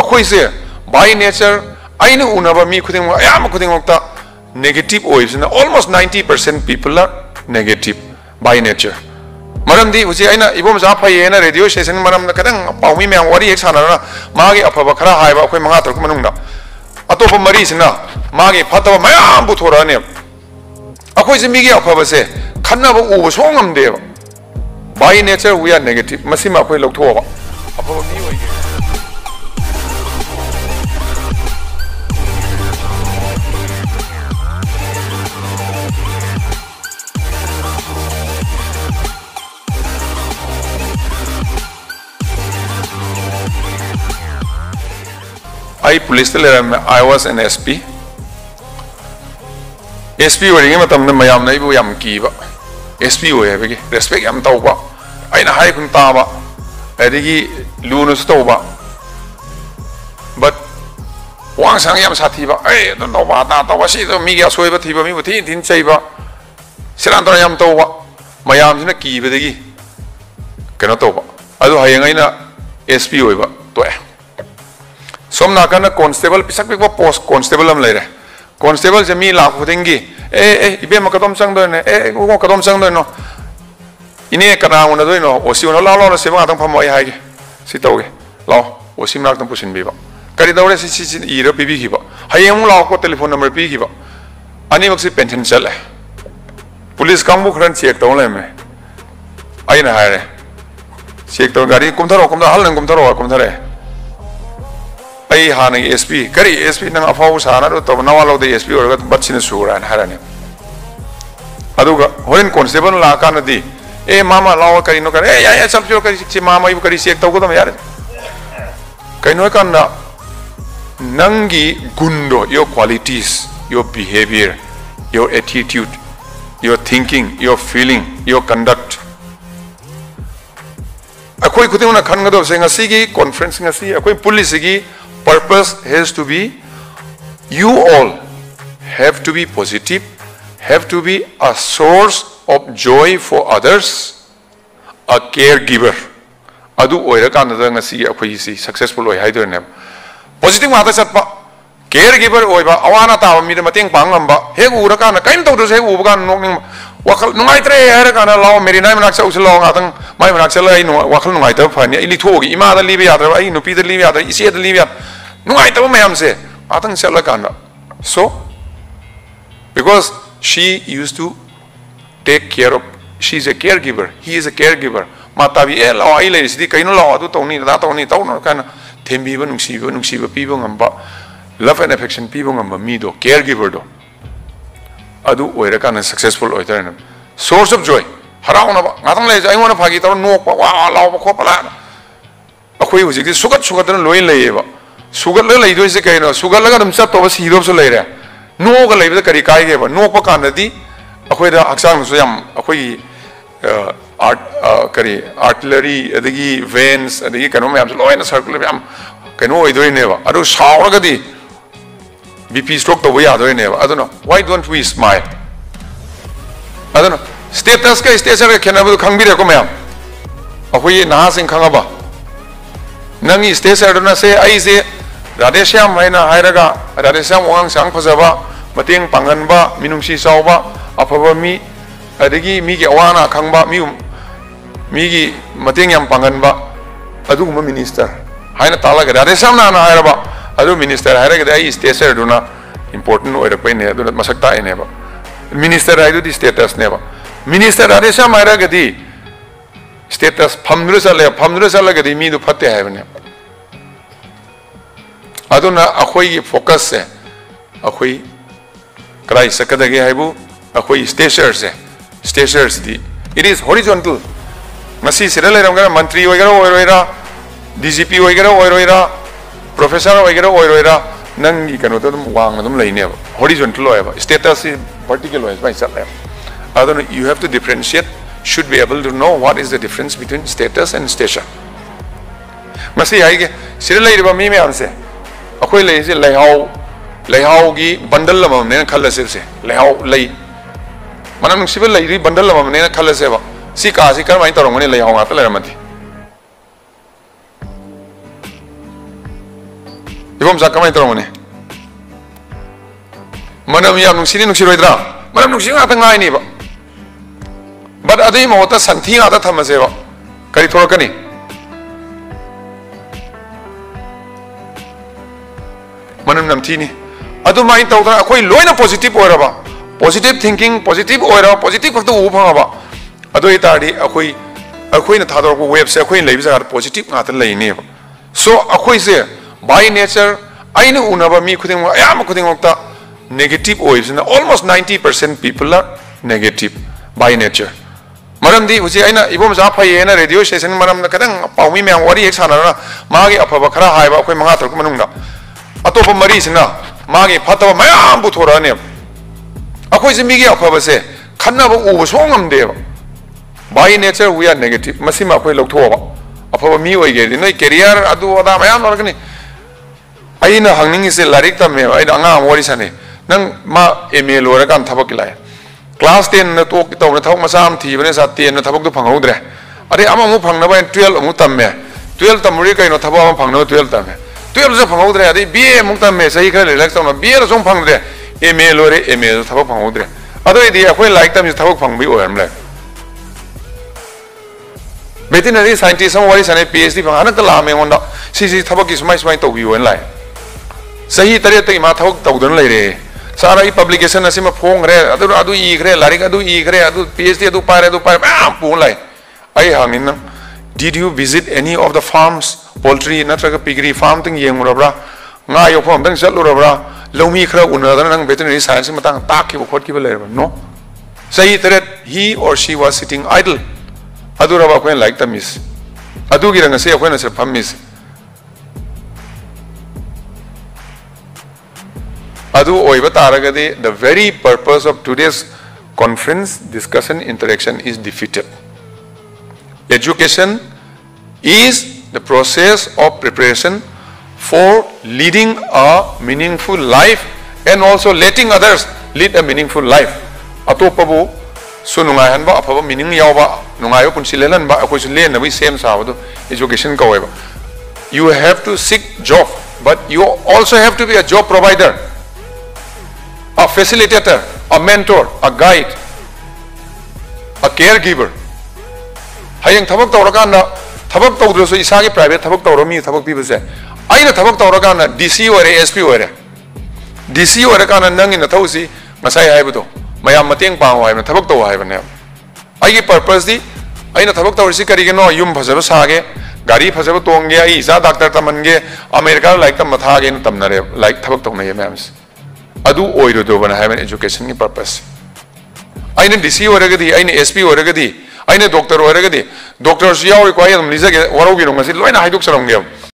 अखोई से by nature आइने उनबा मी खुदिंग अयाम खुदिंगता नेगेटिव ओइसना almost 90% people are negative by nature मरमदी हुजे आइना इबोम जा फैयेना रेडियो स्टेशन मरम कदंग पाउमी म्याम वारी एक सानाना मागे अफबा खरा हायबा अखोई मंगा तरक मनुंगदा अतोप मरीसिना मागे फतबा मयाम बुथोराने अखोई से मीगे अफबा से खन्नाबा उबा सोंगमदेबा by nature we are negative मसिमा अखोई लौथोबा अफबा मी ओइगे I police I was an SP. SP wearing him at the Mayam Nabu Yam Kiva. SP we respect Yam Toba. I know Haikun Taba, Edigi Lunus Toba. But one sang Yam Sativa, I don't know what that was it. Miga Sweva Tiva, me with it in Saber. Silandra Yam Toba. Mayam in a key with the cannot over. I do Hayangina SP over. सोम नाकन constable पिसक पिक post constable हम ले रहे constable से मी लाख होतेंगी इबे मकदम संग दो ने वो कदम संग दो नो इन्हें करना उन्हें दो नो ओसी उन्हें लाओ लाओ सेवा आतंक फम वाई हाइगे सीताओगे लाओ ओसी में आतंक पुशिन बीबा करी दौड़े सी इरो पीबी की बा हाय हम लाओ को टेलीफोन नंबर पी की बा अनी वक्त से पेंशन चल है पुलिस काम बुखरन चेक तो ले में आई ना है चेक तो गाड़ी कुम्थरो हल न कुम्थरो हाँ एसपी करी एसपी नंग अफाव साना तो नवा एसपी और बच्ची सूरान है होरेन कांस्टेबल लाकानदी ए मामा लाओ करीनो कर ए या सब जो करी मामा इब करी चेक तौगदम यार कइनो काना नंगी गुंडो your qualities your behaviour your attitude your thinking your feeling your conduct अखोई खुदिंगना खनगदो से ngasi conference ngasi अखोई पुलिस की purpose has to be you all have to be positive, have to be a source of joy for others, a caregiver. Adu oira kana da ngasi akhoi si successful oi haidor ne positive ma ta chatpa caregiver oiba awana ta mi de mateng pangam ba he ura kana kain to do se u ba nok ning wakal nungai tre era kana law meri nai manak sa uslo ngatang mai manak sa lai no wakal nungai ta phani ili thogi ima da libi yadra ai nupi da libi yadra isi da libi yadra nungai ta mayam se atang sala kana so because she used to take care of she is a caregiver he is a caregiver mata bi e law ai le sidi kaino law adu tawni da tawni tawno kana thembi ba nungsi ba pi ba ngamba love and affection pi ba ngamba mi do caregiver do adu oira kana successful oitana source of joy harauna ba ngatang le ai ngona phagi taw nok ba wa law ba khop la akhoi hujik di sugat na loi le ba sugat le lei do se kaino sugat la ga dum chat to ba si do so le re no ga le ba kari kai ge ba no pa kana di akhoi da aksang so yam akhoi art kari artillery adagi veins adagi kano me am so loina circle be am kaino oi do ne ba adu saw ga di BP stroke to we are doing it. I don't know. Why don't we smile? I don't know. Status ka status ka kena bu khang bi re ko mayam. Akoi na sing khang ba. Nangi status ado na se ai se Radesham mai na hairaga Radesham wang sang phaja ba mateng pangan ba minungsi saw ba afaba mi adagi mi ge awana khang ba mi gi mateng yam pangan ba adu ma minister haina tala ga Radesham na haira ba adu minister haira ga ai status do na important oira pai ne adu masakta ene ba minister ai du di status ne ba minister Radesham haira ga di status phamdru sala ga di mi du phatte hai bane aduna akhoi gi focus se akhoi krai sakada ge haibu akhoi stagers di it is horizontal masi sirale ramga mantri oigara DGP oigara professor oigara nangi kano to wang dum leine ba horizontal oiba status is vertical oiba mai sala aduna you have to differentiate should be able to know what is the difference between status and station masi haige sirale riba mi me anse akhoi lei se leihau gi bundle lamam ne khalla se leihau lei manam sibil lei ri bundle lamam ne khalla se ba si ka si kar mai torong ne leihau nga ta le ramati ibom sa kamay tarong ni manam ya nungsini nungsiroidra manam nungsi nga ta ngai ni ba but adai mo ta santhi nga ta thamase ba kari thorakani manam namthi ni adu mai tawda akhoi loina positive ora ba positive thinking positive ora positive khakta u phanga ba adu itari akhoi na thador ko web se akhoi leibi jagar positive nga ta lei ni ba so akhoi se by nature aina unaba mi khuding ayam khuding okta negative oils na almost 90% people are negative by nature maram di uji aina ibom ja phai na radio station maram na kadang paumi me wari ek sana na magi aphaba khara haiba akhoi manga tar manung na atopa mari sina magi phataba mayam bu thora ne akhoi se migi aphaba se khanna ba u so ngam de by nature we are negative masima akhoi loktho ba aphaba mi oi ge noi career adu ada mayam na kani aina hangning se larik ta me aina anga wari sane nang ma email ora kan thabak kilai class 10 na to to na thok masam thi bane sa 10 na thabak to phangau dre are ama mu phangna ba 12 mu tam me 12 tamuri kai no thaba ma phangna 12 tam me 12 se phangau dre ade ba mu tam me sai kha relax to na ba ra song phang dre email ore email thabak phangau dre ado idi akhoi like tam thabak phang bi oram le veterinary scientist sam wari sane phd phang anak la me ngonda si thabak ki smai to bi wen lai sahi tare te ma thok tawdan lai re sara I publication asima phong re adu I gre larik adu I gre adu phd adu pare bam pu lai ai hangin na did you visit any of the farms poultry natraga piggery farm ting yeng murabra nga yo phom dang chat lurabra lomi khra unadana nang veterinary science matang tak ki khot ki bele no sahi tare he or she was sitting idle adu raba kwen like the miss adu gi rang se kwen se pham miss Adu oiba taragadi, the very purpose of today's conference, discussion, interaction is defeated. Education is the process of preparation for leading a meaningful life and also letting others lead a meaningful life. Atopabu sunungai hanba apaba meaning yawba nungayo punsilelan ba ako sulen na we same sawado education ka oiba. You have to seek job, but you also have to be a job provider. A facilitator, a mentor, a guide, a caregiver. Hayang thabak tawrakana thabak tawdroso isagi private thabak tawrami thabak pibase aina thabak tawrakana DC ore SP ore DC ore kana nang ina thausi masai haibdo mayam mateng pang wai na thabak taw haibane ai purpose di aina thabak tawrisi karigeno yum phasaba sage gari phasaba tongge ai isa doctor tamange America like tam matha ge na tamnare like thabak tawnai mams adu oiro do bana have an education ni purpose aina DC oragadi aina SP oragadi aina doctor oragadi doctor yawi ko ayam lizage warogi no ngasi loina haiduk sarong ge